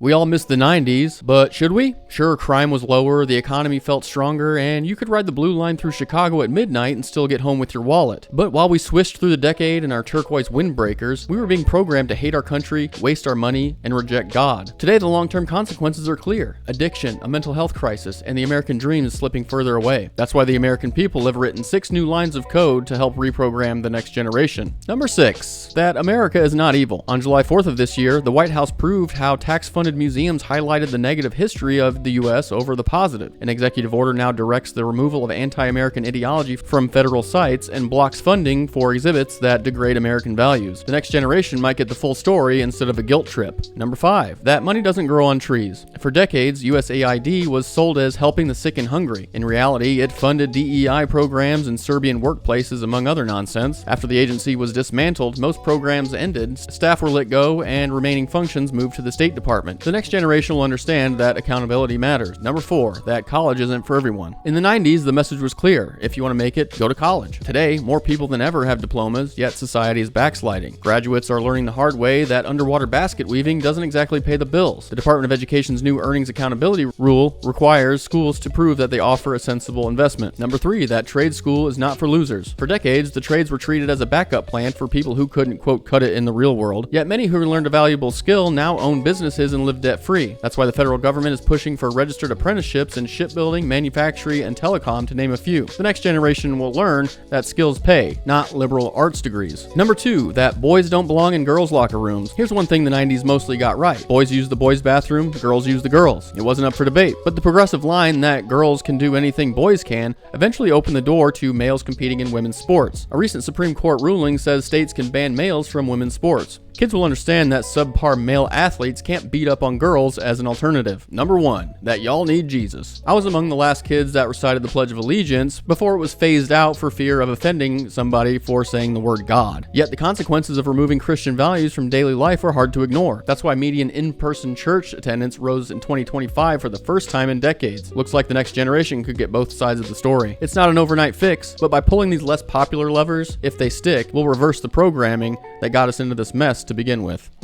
We all miss the 90s, but should we? Sure, crime was lower, the economy felt stronger, and you could ride the blue line through Chicago at midnight and still get home with your wallet. But while we swished through the decade in our turquoise windbreakers, we were being programmed to hate our country, waste our money, and reject God. Today, the long-term consequences are clear. Addiction, a mental health crisis, and the American dream is slipping further away. That's why the American people have written 6 new lines of code to help reprogram the next generation. Number 6, that America is not evil. On July 4th of this year, the White House proved how tax-funded museums highlighted the negative history of the U.S. over the positive. An executive order now directs the removal of anti-American ideology from federal sites and blocks funding for exhibits that degrade American values. The next generation might get the full story instead of a guilt trip. Number 5, that money doesn't grow on trees. For decades, USAID was sold as helping the sick and hungry. In reality, it funded DEI programs in Serbian workplaces, among other nonsense. After the agency was dismantled, most programs ended, staff were let go, and remaining functions moved to the State Department. The next generation will understand that accountability matters. Number 4, that college isn't for everyone. In the 90s, the message was clear. If you want to make it, go to college. Today, more people than ever have diplomas, yet society is backsliding. Graduates are learning the hard way that underwater basket weaving doesn't exactly pay the bills. The Department of Education's new earnings accountability rule requires schools to prove that they offer a sensible investment. Number 3, that trade school is not for losers. For decades, the trades were treated as a backup plan for people who couldn't, quote, cut it in the real world. Yet many who learned a valuable skill now own businesses and live debt-free. That's why the federal government is pushing for registered apprenticeships in shipbuilding, manufacturing, and telecom, to name a few. The next generation will learn that skills pay, not liberal arts degrees. Number 2, that boys don't belong in girls' locker rooms. Here's one thing the 90s mostly got right. Boys use the boys' bathroom, girls use the girls'. It wasn't up for debate. But the progressive line that girls can do anything boys can eventually opened the door to males competing in women's sports. A recent Supreme Court ruling says states can ban males from women's sports. Kids will understand that subpar male athletes can't beat up on girls as an alternative. Number 1, that y'all need Jesus. I was among the last kids that recited the Pledge of Allegiance before it was phased out for fear of offending somebody for saying the word God. Yet the consequences of removing Christian values from daily life are hard to ignore. That's why median in-person church attendance rose in 2025 for the first time in decades. Looks like the next generation could get both sides of the story. It's not an overnight fix, but by pulling these less popular levers, if they stick, we'll reverse the programming that got us into this mess to begin with.